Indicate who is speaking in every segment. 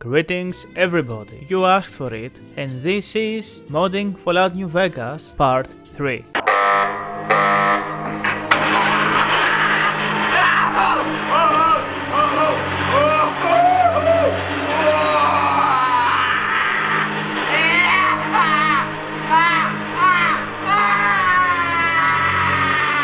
Speaker 1: Greetings everybody, you asked for it, and this is Modding Fallout New Vegas Part 3.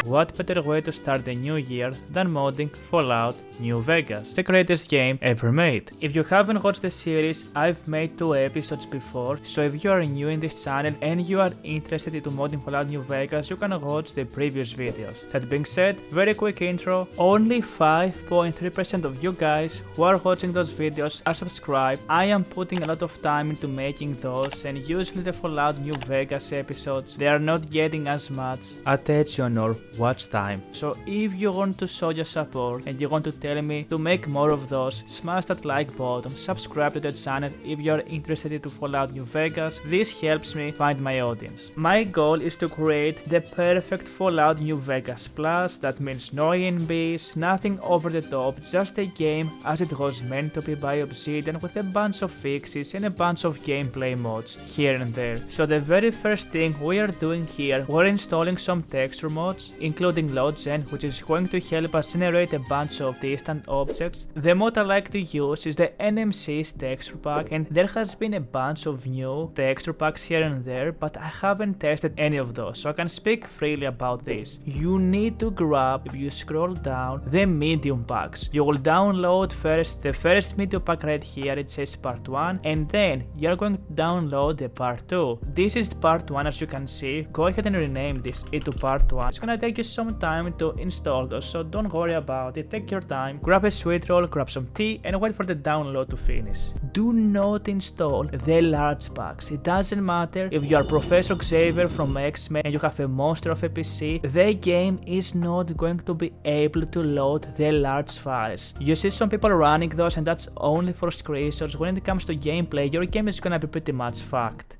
Speaker 1: What better way to start the new year than modding Fallout New Vegas, the greatest game ever made. If you haven't watched the series, I've made 2 episodes before, so if you are new in this channel and you are interested in modding Fallout New Vegas, you can watch the previous videos. That being said, very quick intro, only 5.3% of you guys who are watching those videos are subscribed. I am putting a lot of time into making those, and usually the Fallout New Vegas episodes, they are not getting as much attention or watch time. So if you want to show your support and you want to tell me to make more of those, smash that like button, subscribe to the channel if you are interested in Fallout New Vegas. This helps me find my audience. My goal is to create the perfect Fallout New Vegas Plus. That means no NBs, nothing over the top, just a game as it was meant to be by Obsidian, with a bunch of fixes and a bunch of gameplay mods here and there. So the very first thing we are doing here, we're installing some texture mods, including LODGen, which is going to help us generate a bunch of distant objects. The mod I like to use is the NMCs texture pack, and there has been a bunch of new texture packs here and there, but I haven't tested any of those, so I can speak freely about this. You need to grab, if you scroll down, the medium packs. You will download first the first medium pack right here, it says part 1, and then you're going to download the part 2. This is part 1, as you can see. Go ahead and rename this into part 1. It's gonna take you some time to install those, so don't worry about it, take your time, grab a sweet roll, grab some tea, and wait for the download to finish. Do not install the large packs. It doesn't matter if you are Professor Xavier from X-Men and you have a monster of a PC, the game is not going to be able to load the large files. You see some people running those, and that's only for screenshots. When it comes to gameplay, your game is gonna be pretty much fucked.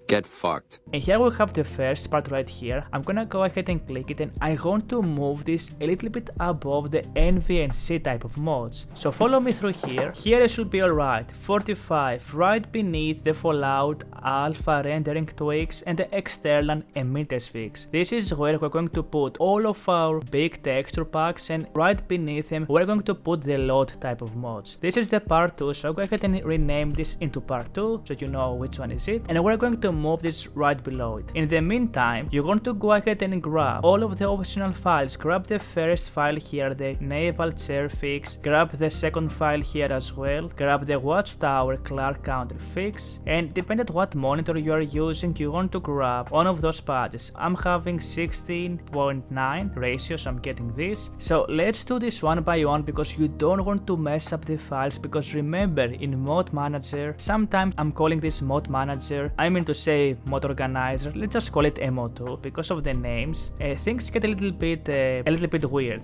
Speaker 2: Get fucked.
Speaker 1: And here we have the first part right here. I'm gonna go ahead and click it, and I want to move this a little bit above the NVSE type of mods. So follow me through here. Here it should be alright. 45, right beneath the Fallout Alpha rendering tweaks and the external emitters fix. This is where we're going to put all of our big texture packs, and right beneath them we're going to put the LOD type of mods. This is the part 2, so go ahead and rename this into part 2 so you know which one is it, and we're going to move this right below it. In the meantime, you're going to go ahead and grab all of the optional files. Grab the first file here, the naval chair fix, grab the second file here as well, grab the watchtower Clark counter fix, and depending on what monitor you are using, you want to grab one of those patches. I'm having 16.9 ratio, so I'm getting this. So let's do this one by one because you don't want to mess up the files, because remember, in mod manager, sometimes I'm calling this mod manager, I mean to say mod organizer, let's just call it MO2 because of the names. Things get a little bit weird.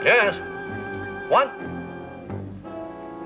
Speaker 3: Yes. What?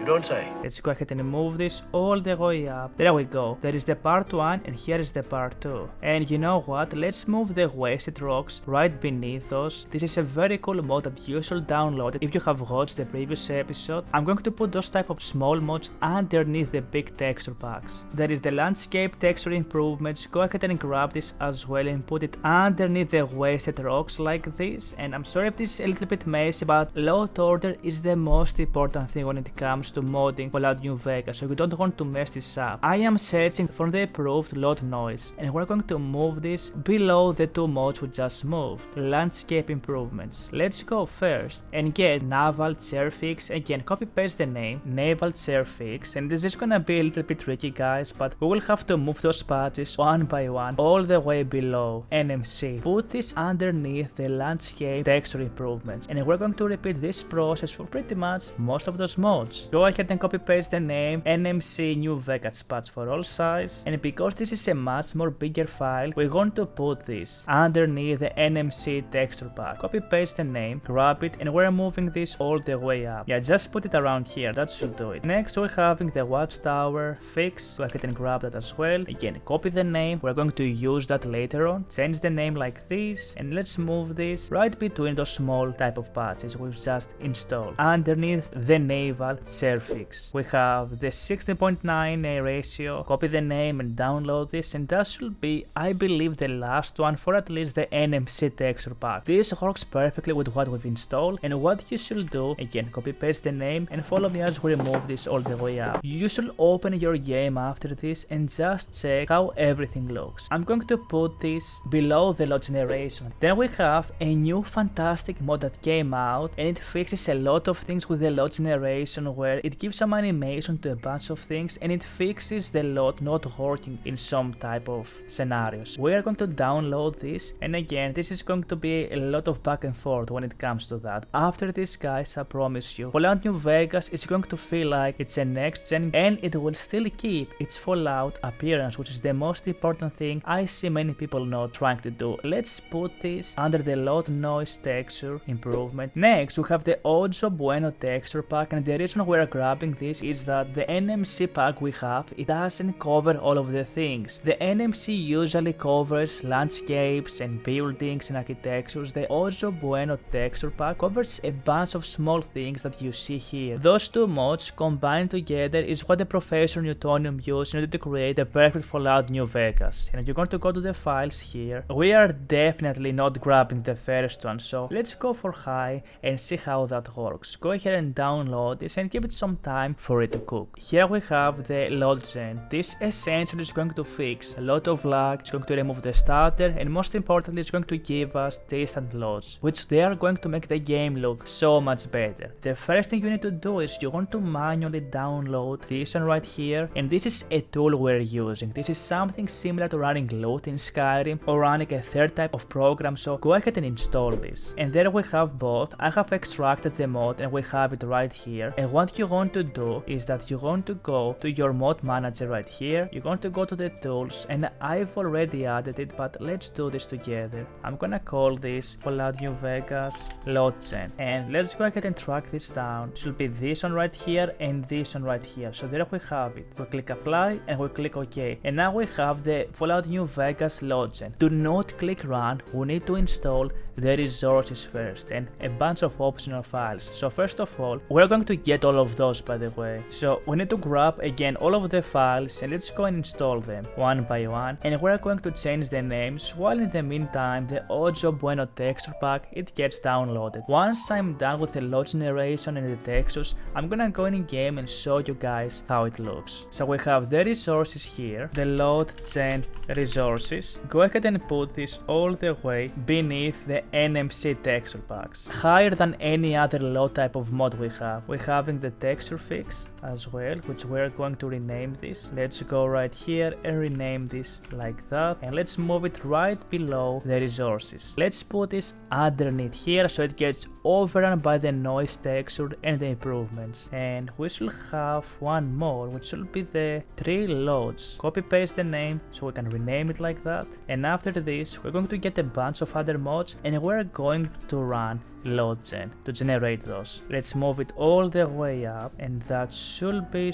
Speaker 3: You don't say.
Speaker 1: Let's go ahead and move this all the way up. There we go. There is the part 1 and here is the part 2. And you know what? Let's move the wasted rocks right beneath those. This is a very cool mod that you should download if you have watched the previous episode. I'm going to put those type of small mods underneath the big texture packs. There is the landscape texture improvements. Go ahead and grab this as well and put it underneath the wasted rocks like this. And I'm sorry if this is a little bit messy, but load order is the most important thing when it comes to modding Fallout New Vegas, so we don't want to mess this up. I am searching for the approved load noise, and we're going to move this below the 2 mods we just moved. Landscape improvements. Let's go first and get naval chair fix. Again, copy paste the name, naval chair fix, and this is gonna be a little bit tricky, guys, but we will have to move those patches one by one all the way below NMC. Put this underneath the landscape texture improvements, and we're going to repeat this process for pretty much most of those mods. Go ahead and copy paste the name NMC New Vegas patch for all size, and because this is a much more bigger file, we're going to put this underneath the NMC texture pack. Copy paste the name, grab it, and we're moving this all the way up. Yeah, just put it around here, that should do it. Next we're having the watchtower fix. Go ahead and grab that as well. Again, copy the name, we're going to use that later on. Change the name like this, and let's move this right between those small type of patches we've just installed underneath the naval chair share fix. We have the 16.9 ratio, copy the name and download this, and that should be, I believe, the last one for at least the NMC texture pack. This works perfectly with what we've installed, and what you should do, again, copy paste the name and follow me as we remove this all the way up. You should open your game after this and just check how everything looks. I'm going to put this below the LOD generation. Then we have a new fantastic mod that came out, and it fixes a lot of things with the LOD generation, where it gives some animation to a bunch of things and it fixes the LOD not working in some type of scenarios. We are going to download this, and again, this is going to be a lot of back and forth when it comes to that. After this, guys, I promise you, Fallout New Vegas is going to feel like it's a next gen, and it will still keep its Fallout appearance, which is the most important thing I see many people not trying to do. Let's put this under the LOD noise texture improvement. Next, we have the BUENO texture pack, and the reason we're grabbing this is that the NMC pack we have, it doesn't cover all of the things. The NMC usually covers landscapes and buildings and architectures. The BUENO texture pack covers a bunch of small things that you see here. Those two mods combined together is what the Professor Newtonium used in order to create the perfect Fallout New Vegas. And if you're going to go to the files here, we are definitely not grabbing the first one, so let's go for high and see how that works. Go ahead and download this and give it some time for it to cook. Here we have the LODGen. This essentially is going to fix a lot of lag, it's going to remove the stutter, and most importantly, it's going to give us distant LODs, which they are going to make the game look so much better. The first thing you need to do is you want to manually download this one right here, and this is a tool we're using. This is something similar to running LOD in Skyrim or running a third type of program, so go ahead and install this. And there we have both. I have extracted the mod and we have it right here, and what you want to do is that you want to go to your mod manager right here, you're going to go to the tools, and I've already added it, but let's do this together. I'm gonna call this Fallout New Vegas LODGen, and let's go ahead and track this down. It should be this one right here and this one right here. So there we have it. We click apply and we click OK, and now we have the Fallout New Vegas LODGen. Do not click run, we need to install the resources first and a bunch of optional files. So first of all, we're going to get all of those, by the way. So we need to grab again all of the files and let's go and install them one by one, and we're going to change the names while in the meantime the BUENO texture pack, it gets downloaded. Once I'm done with the LOD generation and the textures, I'm gonna go in game and show you guys how it looks. So we have the resources here, the LODGen resources. Go ahead and put this all the way beneath the NMC texture packs, higher than any other LOD type of mod we have. We're having the texture fix as well, which we're going to rename this. Let's go right here and rename this like that, and let's move it right below the resources. Let's put this underneath here so it gets overrun by the noise texture and the improvements. And we should have one more, which should be the 3 LODs. Copy paste the name so we can rename it like that, and after this we're going to get a bunch of other mods and we're going to run LODGen to generate those. Let's move it all the way up, and that should be,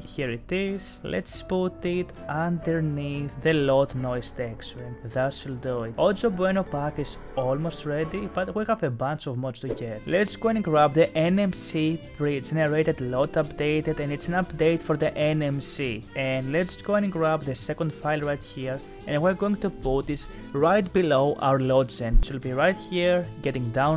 Speaker 1: here it is. Let's put it underneath the LOD noise texture. That should do it. BUENO pack is almost ready, but we have a bunch of mods to get. Let's go and grab the NMC pre-generated LOD updated, and it's an update for the NMC. And let's go and grab the second file right here, and we're going to put this right below our LODGen. It should be right here, getting downloaded.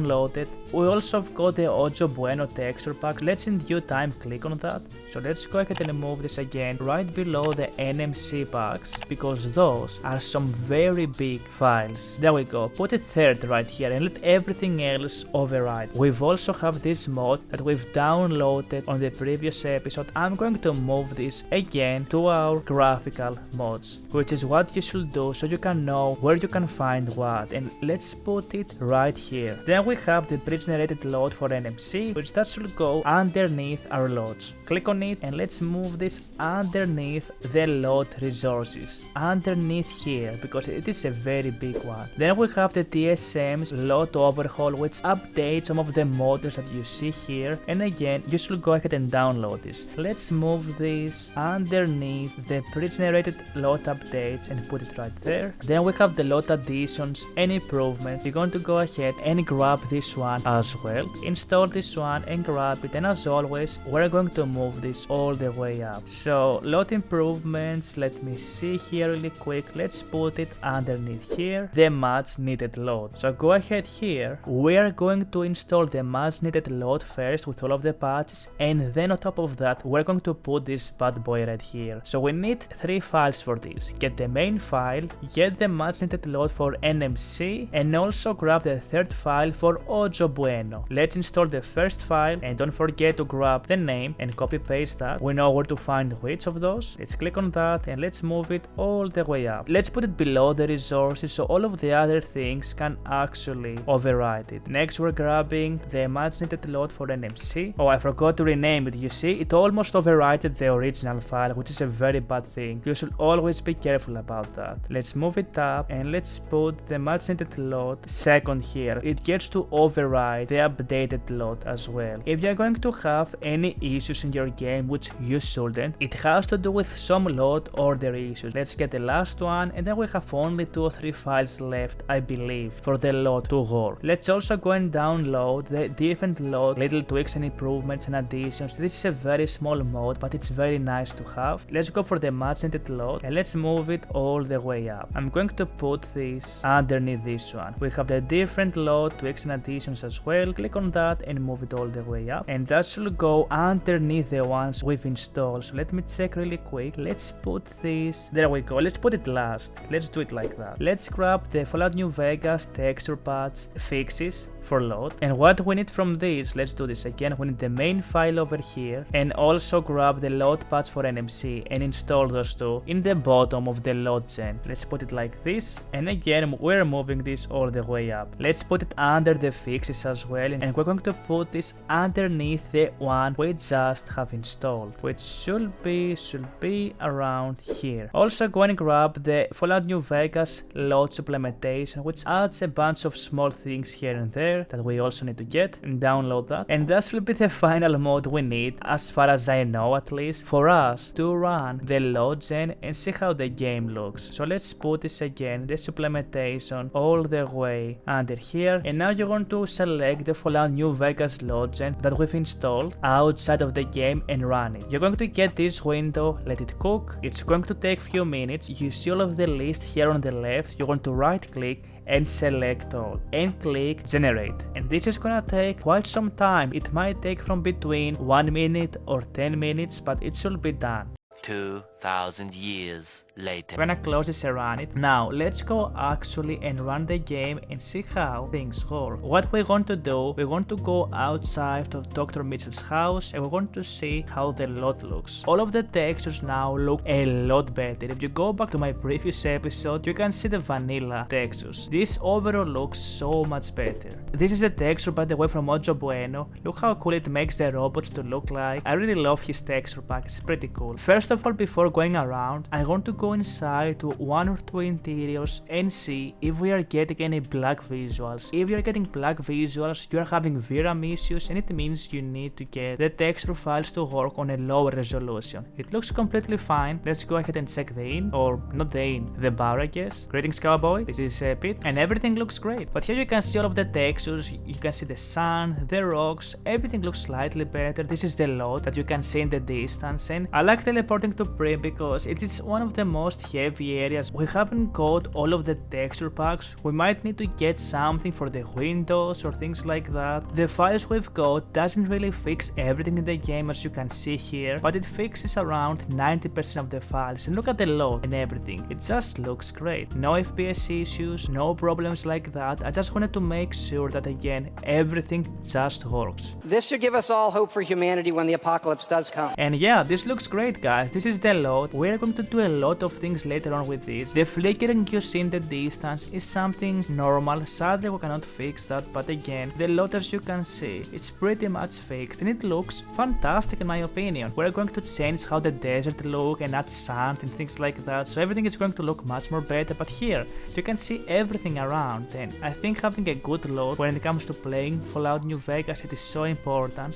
Speaker 1: We also have got the BUENO texture pack. Let's in due time click on that. So let's go ahead and move this again right below the NMC packs, because those are some very big files. There we go. Put a third right here and let everything else override. We've also have this mod that we've downloaded on the previous episode. I'm going to move this again to our graphical mods, which is what you should do so you can know where you can find what. And let's put it right here. Then we have the pre-generated LOD for NMC, which that should go underneath our LODs. click on it and let's move this underneath the LOD resources, underneath here, because it is a very big one. Then we have the TSM's LOD Overhaul, which updates some of the models that you see here, and again you should go ahead and download this. Let's move this underneath the pre-generated LOD updates and put it right there. Then we have the LOD additions and improvements. You're going to go ahead and grab this one as well, install this one and grab it, and as always we're going to move this all the way up. So LOD improvements, let me see here really quick, let's put it underneath here, the much needed LOD. So go ahead here, we're going to install the much needed LOD first with all of the patches, and then on top of that we're going to put this bad boy right here. So we need 3 files for this. Get the main file, get the much needed LOD for NMC, and also grab the third file for BUENO. Let's install the first file, and don't forget to grab the name and copy paste that. We know where to find which of those. Let's click on that and let's move it all the way up. Let's put it below the resources so all of the other things can actually override it. Next we're grabbing the much needed LOD for NMC. Oh, I forgot to rename it. You see, it almost overrided the original file, which is a very bad thing. You should always be careful about that. Let's move it up and let's put the much needed LOD second here. It gets to override the updated LOD as well. If you're going to have any issues in your game, which you shouldn't, it has to do with some LOD order issues. Let's get the last one, and then we have only 2 or 3 files left, I believe, for the LOD to work. Let's also go and download the different LOD, little tweaks and improvements and additions. This is a very small mode, but it's very nice to have. Let's go for the much needed LOD and let's move it all the way up. I'm going to put this underneath this one. We have the different LOD tweaks and additions as well. Click on that and move it all the way up, and that should go underneath the ones we've installed. So let me check really quick. Let's put this, there we go. Let's put it last. Let's do it like that. Let's grab the Fallout New Vegas texture patch fixes for LOD, and what we need from this, let's do this again. We need the main file over here, and also grab the LOD patch for NMC and install those two in the bottom of the LODGen. Let's put it like this, and again we're moving this all the way up. Let's put it under the fixes as well, and we're going to put this underneath the one we just have installed, which should be around here. Also go and grab the Fallout New Vegas LOD Supplementation, which adds a bunch of small things here and there that we also need to get, and download that. And that will be the final mode we need, as far as I know at least, for us to run the LODGen and see how the game looks. So let's put this again, the supplementation all the way under here, and now you're going to select the Fallout New Vegas LODGen that we've installed outside of the game and run it. You're going to get this window, let it cook. It's going to take few minutes. You see all of the list here on the left. You're going to right click and select all and click generate, and this is gonna take quite some time. It might take from between 1 minute or 10 minutes, but it should be done.
Speaker 4: 2,000 years later.
Speaker 1: We're gonna close this and run it. Now let's go actually and run the game and see how things work. What we're going to do, we're going to go outside of Dr. Mitchell's house and we're going to see how the LOD looks. All of the textures now look a lot better. If you go back to my previous episode, you can see the vanilla textures. This overall looks so much better. This is a texture, by the way, from BUENO. Look how cool it makes the robots to look like. I really love his texture pack, it's pretty cool. First of all, before going around, I want to go inside to 1 or 2 interiors and see if we are getting any black visuals. If you are getting black visuals, you are having VRAM issues, and it means you need to get the texture files to work on a lower resolution. It looks completely fine. Let's go ahead and check the in, or not the in, the bar, I guess. Greetings, cowboy. This is Pete, and everything looks great. But here you can see all of the textures. You can see the sun, the rocks, everything looks slightly better. This is the LOD that you can see in the distance, and I like teleporting to Prim because it is one of the most heavy areas. We haven't got all of the texture packs. We might need to get something for the windows or things like that. The files we've got doesn't really fix everything in the game, as you can see here, but it fixes around 90% of the files, and look at the LOD and everything. It just looks great. No FPS issues, no problems like that. I just wanted to make sure that again everything just works.
Speaker 5: This should give us all hope for humanity when the apocalypse does come.
Speaker 1: And yeah, this looks great, guys. This is the LOD. We're going to do a lot of things later on with this. The flickering you see in the distance is something normal, sadly we cannot fix that, but again, the LOD as you can see, it's pretty much fixed and it looks fantastic in my opinion. We're going to change how the desert look and add sand and things like that, so everything is going to look much more better, but here, you can see everything around, and I think having a good LOD when it comes to playing Fallout New Vegas, it is so important.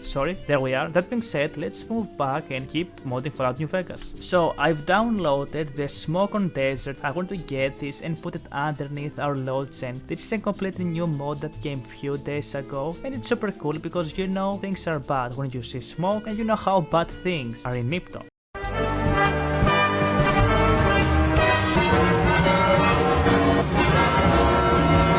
Speaker 1: Sorry, there we are. That being said, let's move back and keep modding Fallout New Vegas. So I've downloaded the Smoke on Desert. I want to get this and put it underneath our LODGen. This is a completely new mod that came few days ago, and it's super cool because you know things are bad when you see smoke and you know how bad things are in Nipto.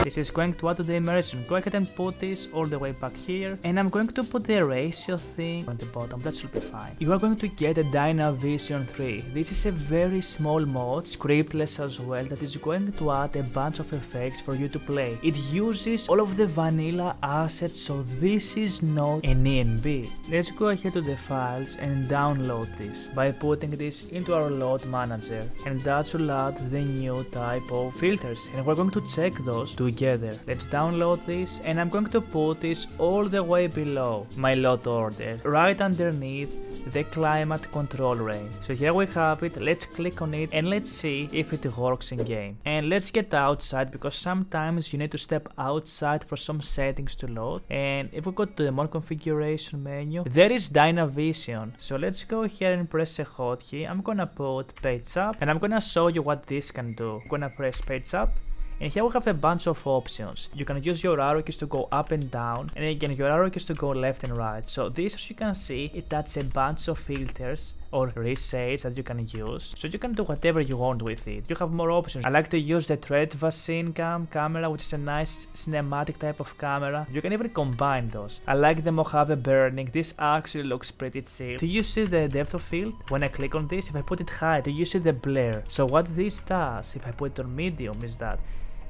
Speaker 1: This is going to add to the immersion. Go ahead and put this all the way back here, and I'm going to put the ratio thing on the bottom. That should be fine. You are going to get a Dynavision 3. This is a very small mod, scriptless as well, that is going to add a bunch of effects for you to play. It uses all of the vanilla assets, so this is not an ENB. Let's go ahead to the files and download this by putting this into our LOD manager, and that should add the new type of filters, and we're going to check those together. Let's download this, and I'm going to put this all the way below my LOD order, right underneath the climate control range. So here we have it. Let's click on it and let's see if it works in game. And let's get outside because sometimes you need to step outside for some settings to load. And if we go to the mod configuration menu, there is Dynavision. So let's go here and press a hotkey. I'm gonna put page up, and I'm gonna show you what this can do. I'm gonna press page up. And here we have a bunch of options. You can use your arrow keys to go up and down, and again your arrow keys to go left and right. So this, as you can see, it adds a bunch of filters or resets that you can use. So you can do whatever you want with it. You have more options. I like to use the Thread Vaccine camera, which is a nice cinematic type of camera. You can even combine those. I like the Mojave burning. This actually looks pretty chill. Do you see the depth of field? When I click on this, if I put it high, do you see the blur? So what this does, if I put it on medium, is that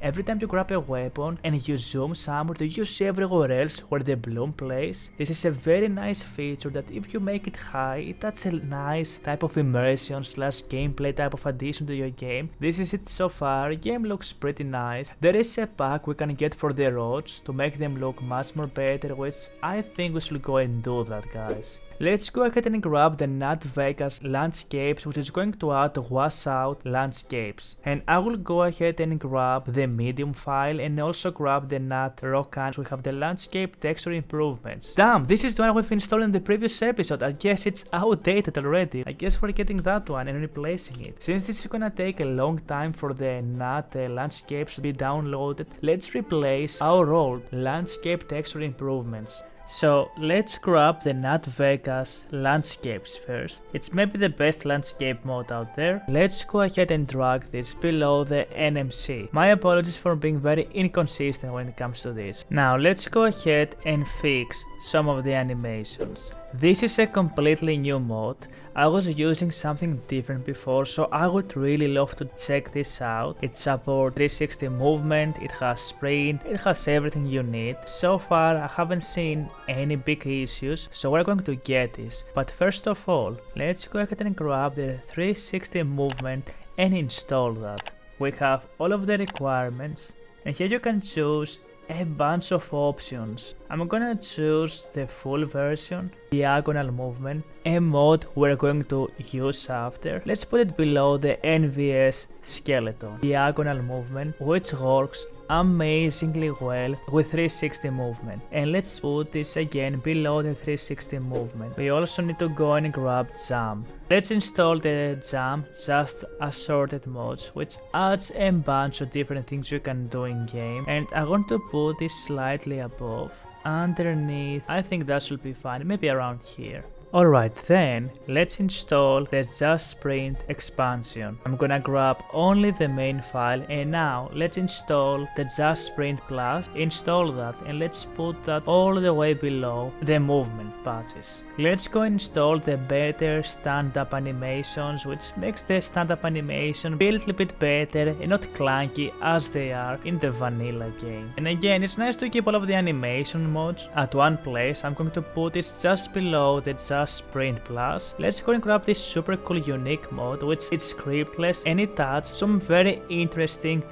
Speaker 1: every time you grab a weapon and you zoom somewhere, do you see everywhere else where the bloom plays? This is a very nice feature that if you make it high, it adds a nice type of immersion / gameplay type of addition to your game. This is it so far. Game looks pretty nice. There is a pack we can get for the roads to make them look much more better, which I think we should go and do that, guys. Let's go ahead and grab the NAT Vegas landscapes, which is going to add wash out landscapes. And I will go ahead and grab the medium file and also grab the NAT Rocan. We have the landscape texture improvements. Damn, this is the one we've installed in the previous episode. I guess it's outdated already. I guess we're getting that one and replacing it. Since this is gonna take a long time for the NAT landscapes to be downloaded, let's replace our old landscape texture improvements. So let's grab the NAT Vegas landscapes first. It's maybe the best landscape mode out there. Let's go ahead and drag this below the NMC. My apologies for being very inconsistent when it comes to this. Now let's go ahead and fix some of the animations. This is a completely new mod. I was using something different before, so I would really love to check this out. It supports 360 movement, it has sprint, it has everything you need. So far I haven't seen any big issues, so we're going to get this. But first of all, let's go ahead and grab the 360 movement and install that. We have all of the requirements, and here you can choose a bunch of options. I'm gonna choose the full version, diagonal movement, a mod we're going to use after. Let's put it below the NVS skeleton, diagonal movement, which works amazingly well with 360 movement. And let's put this again below the 360 movement. We also need to go and grab jump. Let's install the jump, just assorted mods, which adds a bunch of different things you can do in game. And I want to put this slightly above, underneath. I think that should be fine, maybe around here. Alright, then let's install the Just Sprint expansion. I'm gonna grab only the main file, and now let's install the Just Sprint Plus, install that, and let's put that all the way below the movement patches. Let's go install the better stand-up animations, which makes the stand-up animation be a little bit better and not clunky as they are in the vanilla game. And again, it's nice to keep all of the animation modes at one place. I'm going to put it just below the Just Sprint Plus, let's go and grab this super cool unique mode, which is scriptless and it adds some very interesting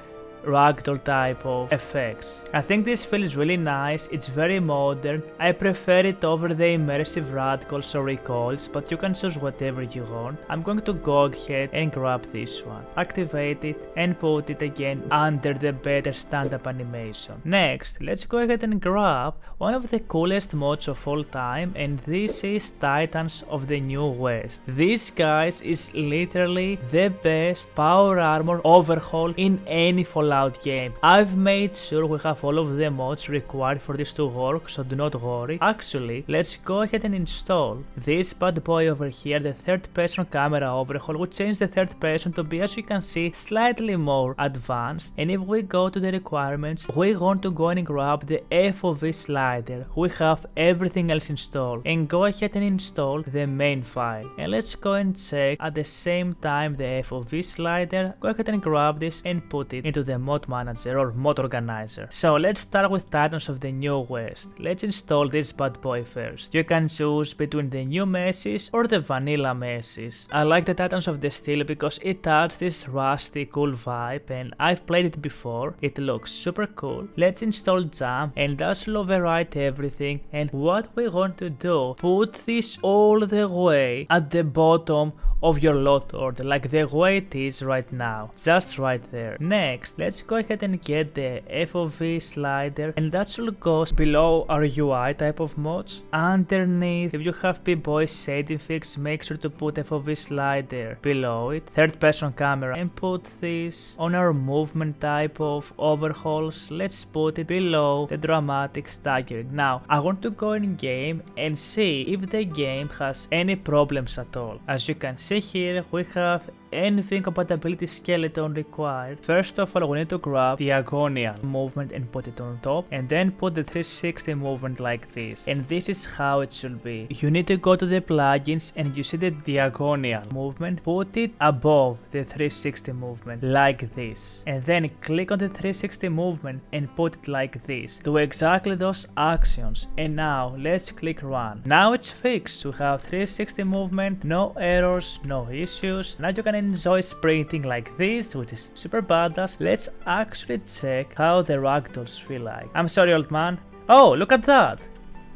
Speaker 1: ragdoll type of effects. I think this feels really nice, it's very modern. I prefer it over the immersive ragdolls or recoils, but you can choose whatever you want. I'm going to go ahead and grab this one, activate it and put it again under the better stand-up animation. Next, let's go ahead and grab one of the coolest mods of all time, and this is Titans of the New West. This, guys, is literally the best power armor overhaul in any Fallout game. I've made sure we have all of the mods required for this to work, so do not worry. Actually, let's go ahead and install this bad boy over here, the third person camera overhaul. We change the third person to be, as you can see, slightly more advanced. And if we go to the requirements, we want to go and grab the FOV Slider. We have everything else installed, and go ahead and install the main file. And let's go and check at the same time the FOV Slider. Go ahead and grab this and put it into the mod manager or mod organizer. So let's start with Titans of the New West. Let's install this bad boy first. You can choose between the new messes or the vanilla messes. I like the Titans of the Steel because it adds this rusty cool vibe, and I've played it before. It looks super cool. Let's install Jam, and that will overwrite everything. And what we want to do, put this all the way at the bottom of your LOD order, like the way it is right now, just right there. Next, let's go ahead and get the FOV Slider, and that should go below our UI type of mods. Underneath, if you have PipBoy shading fix, make sure to put FOV Slider below it, third person camera, and put this on our movement type of overhauls. Let's put it below the dramatic staggering. Now, I want to go in game and see if the game has any problems at all. As you can see here, we have NV compatibility skeleton required. First of all, we need to grab the diagonal movement and put it on top, and then put the 360 movement like this. And this is how it should be. You need to go to the plugins and you see the diagonal movement, put it above the 360 movement like this, and then click on the 360 movement and put it like this. Do exactly those actions, and now let's click run. Now it's fixed. We have 360 movement, no errors, no issues. Now you can enjoy sprinting like this, which is super badass. Let's actually check how the ragdolls feel like. I'm sorry, old man. Oh, look at that!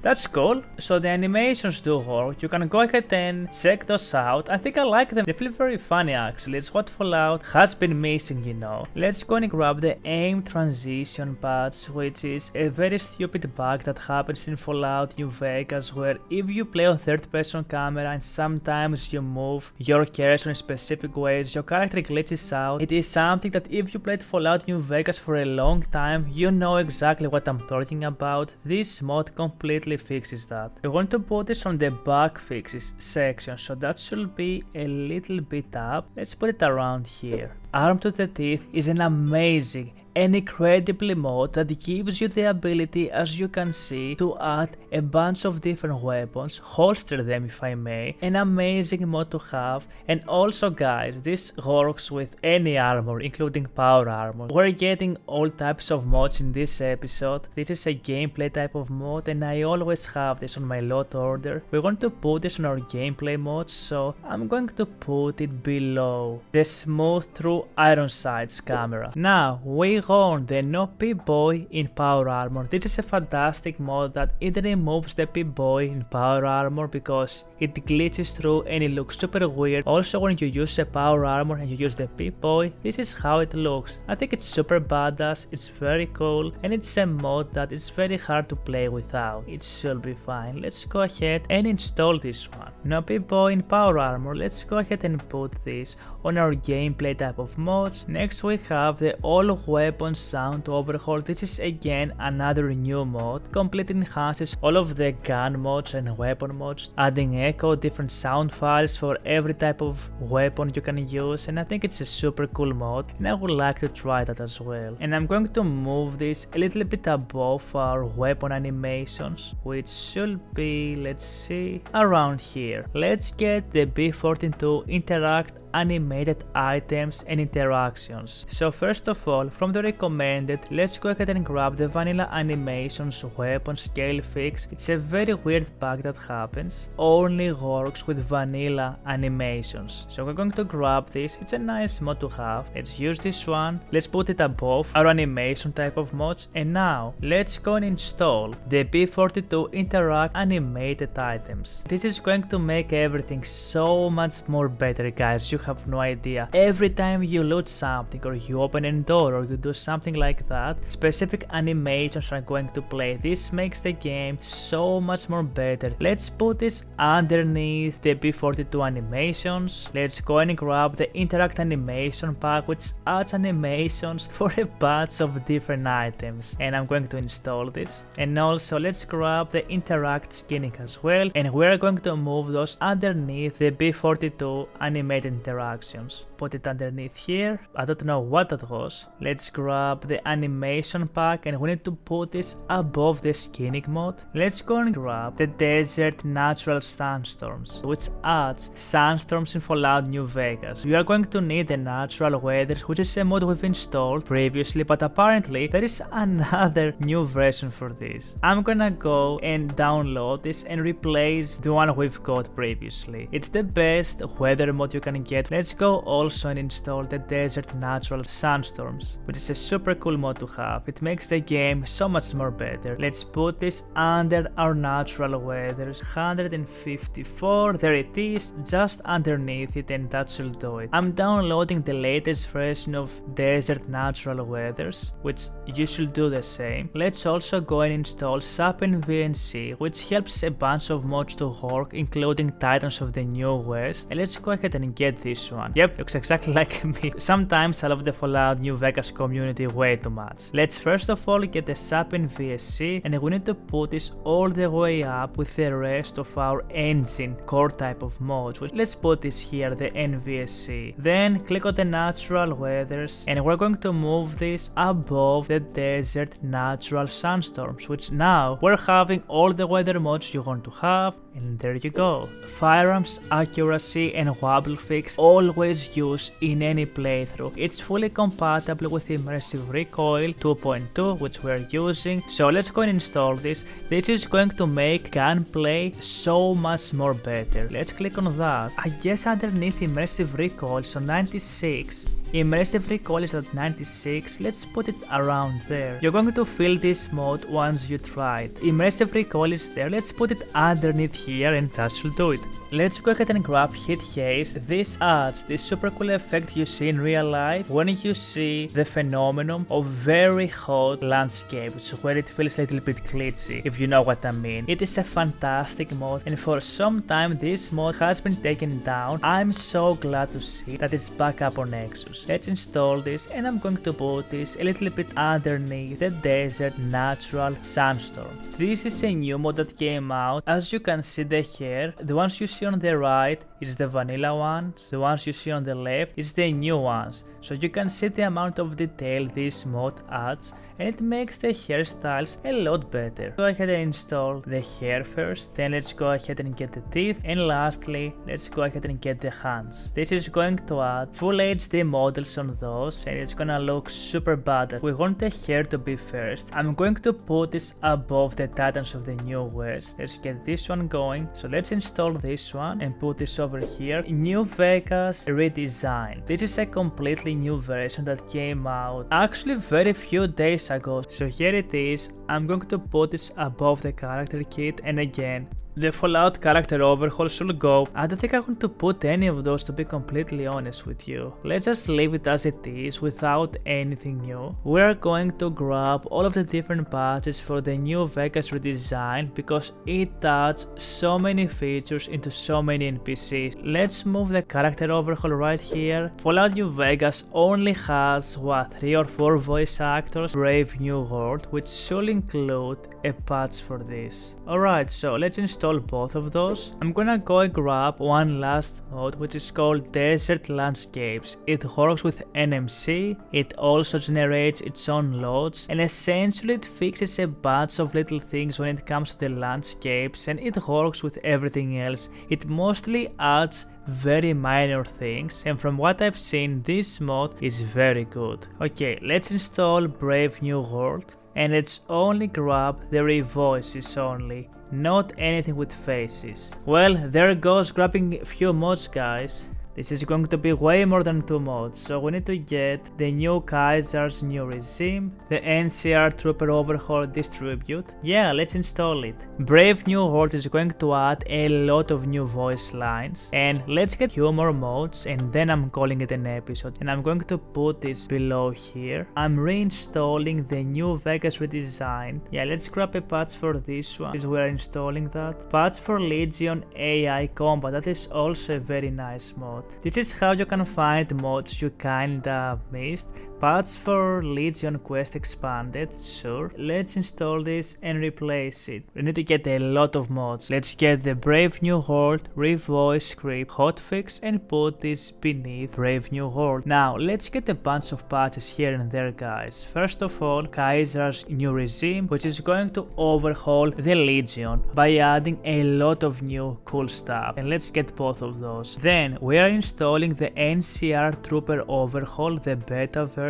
Speaker 1: That's cool. So the animations do work. You can go ahead and check those out. I think I like them. They feel very funny actually. It's what Fallout has been missing, you know. Let's go and grab the aim transition patch, which is a very stupid bug that happens in Fallout New Vegas, where if you play on third person camera and sometimes you move your cursor in specific ways, your character glitches out. It is something that if you played Fallout New Vegas for a long time, you know exactly what I'm talking about. This mod completely fixes that. We want to put this on the bug fixes section, so that should be a little bit up. Let's put it around here. Armed to the Teeth is an amazing an incredible mod that gives you the ability, as you can see, to add a bunch of different weapons, holster them if I may. An amazing mod to have. And also guys, this works with any armor, including power armor. We're getting all types of mods in this episode. This is a gameplay type of mod, and I always have this on my LOD order. We want to put this on our gameplay mods, so I'm going to put it below the smooth through iron sights camera. Now we on the no PipBoy in power armor. This is a fantastic mod that it removes the PipBoy in power armor because it glitches through and it looks super weird. Also, when you use a power armor and you use the PipBoy, this is how it looks. I think it's super badass, it's very cool, and it's a mod that is very hard to play without. It should be fine. Let's go ahead and install this one. No PipBoy in power armor. Let's go ahead and put this on our gameplay type of mods. Next we have the all weapon sound overhaul. This is again another new mod, completely enhances all of the gun mods and weapon mods, adding echo, different sound files for every type of weapon you can use, and I think it's a super cool mod and I would like to try that as well. And I'm going to move this a little bit above our weapon animations, which should be, let's see, around here. Let's get the B42 Interact animated items and interactions. So first of all, from the recommended, let's go ahead and grab the vanilla animations weapon scale fix. It's a very weird bug that happens, only works with vanilla animations. So we're going to grab this, it's a nice mod to have. Let's use this one, let's put it above our animation type of mods, and now let's go and install the B42 Interact animated items. This is going to make everything so much more better, guys. You have no idea. Every time you loot something or you open a door or you do something like that, specific animations are going to play. This makes the game so much more better. Let's put this underneath the B42 animations. Let's go and grab the Interact animation pack, which adds animations for a bunch of different items, and I'm going to install this. And also let's grab the Interact Skinning as well, and we're going to move those underneath the B42 animated interactions. Put it underneath here. I don't know what that was. Let's grab the animation pack, and we need to put this above the skinning mode. Let's go and grab the Desert Natural Sandstorms, which adds Sandstorms in Fallout New Vegas. We are going to need the Natural Weathers, which is a mod we've installed previously, but apparently there is another new version for this. I'm gonna go and download this and replace the one we've got previously. It's the best weather mod you can get. Let's go also and install the Desert Natural Sandstorms, which is a super cool mod to have. It makes the game so much more better. Let's put this under our natural weathers. 154, there it is, just underneath it, and that should do it. I'm downloading the latest version of Desert Natural Weathers, which you should do the same. Let's also go and install FNVLODGen, which helps a bunch of mods to work, including Titans of the New West. And let's go ahead and get this one. Yep, looks exactly like me. Sometimes I love the Fallout New Vegas community way too much. Let's first of all get the NVSE, and we need to put this all the way up with the rest of our engine core type of mods. Let's put this here, the NVSE. Then click on the natural weathers, and we're going to move this above the Desert Natural Sandstorms, which now we're having all the weather mods you want to have, and there you go. Firearms accuracy and wobble fix always use in any playthrough. It's fully compatible with immersive recoil 2.2, which we're using. So let's go and install this. This is going to make gunplay so much more better. Let's click on that. I guess underneath immersive recoil, so 96. Immersive recoil is at 96, let's put it around there. You're going to feel this mod once you try it. Immersive recoil is there, let's put it underneath here, and that should do it. Let's go ahead and grab Hit Haze. This adds this super cool effect you see in real life when you see the phenomenon of very hot landscapes where it feels a little bit glitchy, if you know what I mean. It is a fantastic mod, and for some time this mod has been taken down. I'm so glad to see that it's back up on Nexus. Let's install this, and I'm going to put this a little bit underneath the Desert Natural Sandstorm. This is a new mod that came out. As you can see the hair, the ones you see on the right is the vanilla ones, the ones you see on the left is the new ones. So you can see the amount of detail this mod adds, and it makes the hairstyles a lot better. Go ahead and install the hair first, then let's go ahead and get the teeth, and lastly let's go ahead and get the hands. This is going to add full HD models on those, and it's gonna look super badass. We want the hair to be first. I'm going to put this above the Titans of the New West. Let's get this one going. So let's install this one and put this over here. New Vegas redesign. This is a completely new version that came out actually very few days ago. So here it is. I'm going to put this above the character kit, and again the Fallout character overhaul should go. I don't think I want to put any of those, to be completely honest with you. Let's just leave it as it is without anything new. We're going to grab all of the different patches for the New Vegas redesign because it adds so many features into so many NPCs. Let's move the character overhaul right here. Fallout New Vegas only has 3 or 4 voice actors. Brave New World, which should include a patch for this. Alright, so let's install install both of those, I'm gonna go and grab one last mod which is called Desert Landscapes. It works with NMC, it also generates its own LODs, and essentially it fixes a bunch of little things when it comes to the landscapes, and it works with everything else. It mostly adds very minor things, and from what I've seen, this mod is very good. Okay, let's install Brave New World, and let's only grab the revoices only, not anything with faces. Well, there goes grabbing a few mods, guys. This is going to be way more than 2 mods, so we need to get the new Kaiser's new regime, the NCR Trooper Overhaul distribute. Yeah, let's install it. Brave New World is going to add a lot of new voice lines, and let's get few more mods and then I'm calling it an episode, and I'm going to put this below here. I'm reinstalling the new Vegas redesign. Yeah, let's grab a patch for this one, because we're installing that. Patch for Legion AI Combat, that is also a very nice mod. This is how you can find mods you kinda missed. Patch for Legion Quest Expanded, sure. Let's install this and replace it. We need to get a lot of mods. Let's get the Brave New World revoice script hotfix and put this beneath Brave New World. Now let's get a bunch of patches here and there, guys. First of all, Kaiser's new regime, which is going to overhaul the Legion by adding a lot of new cool stuff, and let's get both of those. Then we are installing the NCR Trooper Overhaul, the beta version,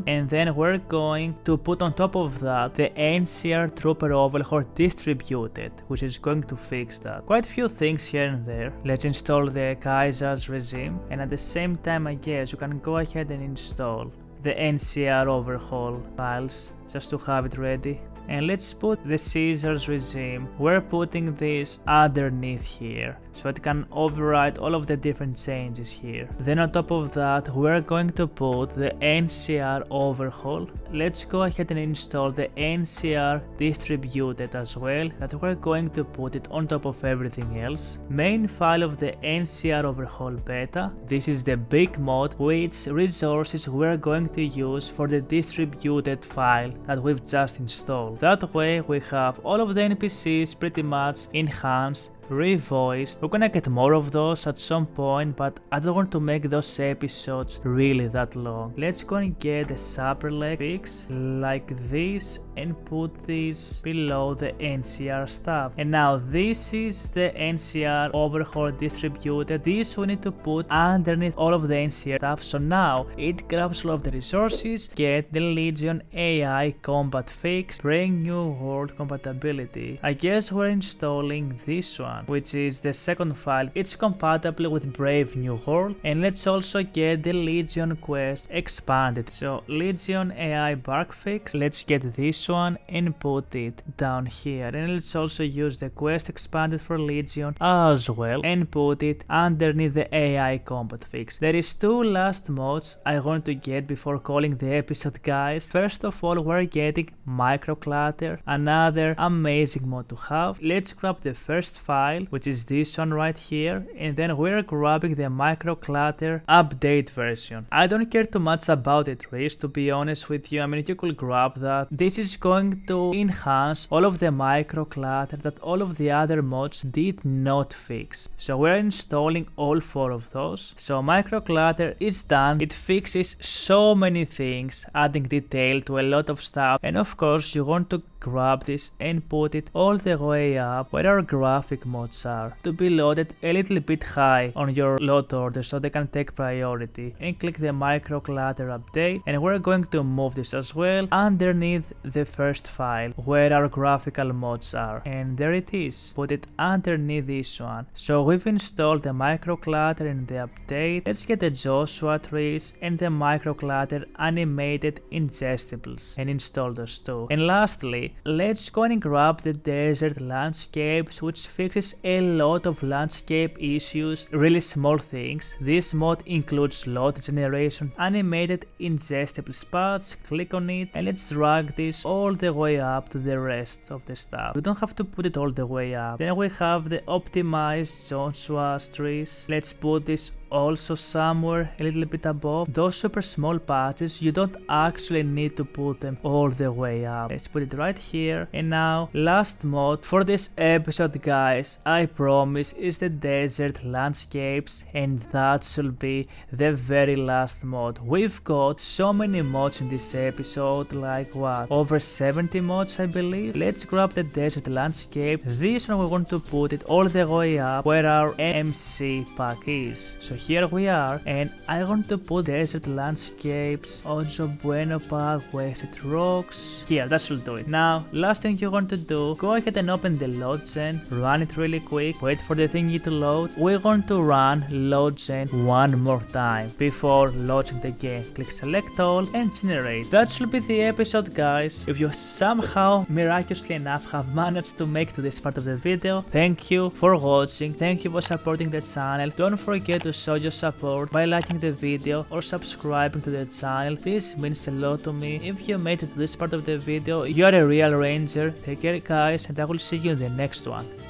Speaker 1: and then we're going to put on top of that the NCR Trooper Overhaul distributed, which is going to fix that. Quite a few things here and there. Let's install the Kaiser's regime, and at the same time I guess you can go ahead and install the NCR Overhaul files just to have it ready. And let's put the Caesar's regime. We're putting this underneath here so it can override all of the different changes here. Then on top of that, we're going to put the NCR Overhaul. Let's go ahead and install the NCR distributed as well, that we're going to put it on top of everything else. Main file of the NCR Overhaul beta. This is the big mod, which resources we're going to use for the distributed file that we've just installed. That way we have all of the NPCs pretty much enhanced, revoiced. We're gonna get more of those at some point, but I don't want to make those episodes really that long. Let's go and get a super fix like this and put this below the NCR stuff. And now this is the NCR Overhaul distributed. This we need to put underneath all of the NCR stuff, so now it grabs all of the resources, get the Legion AI Combat fix, bring New World compatibility. I guess we're installing this one, which is the second file. It's compatible with Brave New World, and let's also get the Legion Quest expanded. So Legion AI bug fix, let's get this one and put it down here, and let's also use the quest expanded for Legion as well and put it underneath the AI combat fix. There is 2 last mods I want to get before calling the episode, guys. First of all, we're getting Micro Clutter, another amazing mod to have. Let's grab the first file, which is this one right here, and then we're grabbing the Micro Clutter update version. I don't care too much about it, Riz, to be honest with you. I mean, you could grab that. This is going to enhance all of the Micro Clutter that all of the other mods did not fix. So we're installing all 4 of those. So Micro Clutter is done. It fixes so many things, adding detail to a lot of stuff, and of course you want to grab this and put it all the way up where our graphic mods are, to be loaded a little bit high on your load order so they can take priority, and click the Micro Clutter update, and we're going to move this as well underneath the first file where our graphical mods are, and there it is. Put it underneath this one. So we've installed the Micro Clutter in the update. Let's get the Joshua trees and the Micro Clutter animated ingestibles and install those too. And lastly, let's go and grab the Desert Landscapes, which fixes a lot of landscape issues, really small things. This mod includes LOD generation, animated ingestible spots. Click on it and let's drag this all the way up to the rest of the stuff. We don't have to put it all the way up. Then we have the optimized Joshua's trees. Let's put this also somewhere a little bit above. Those super small patches, you don't actually need to put them all the way up. Let's put it right here. And now, last mod for this episode, guys, I promise, is the desert landscapes, and that should be the very last mod. We've got so many mods in this episode, like what, over 70 mods I believe. Let's grab the desert landscape. This one we want to put it all the way up where our NMC pack is. So here we are, and I want to put desert landscapes, also BUENO pack, wasted rocks. Here, that should do it. Now, last thing you want to do, go ahead and open the LODGen, run it really quick, wait for the thingy to load. We're going to run LODGen one more time before launching the game. Click select all and generate. That should be the episode, guys. If you somehow, miraculously enough, have managed to make to this part of the video, thank you for watching, thank you for supporting the channel. Don't forget to show your support by liking the video or subscribing to the channel. This means a lot to me. If you made it to this part of the video, you are a real ranger. Take care, guys, and I will see you in the next one.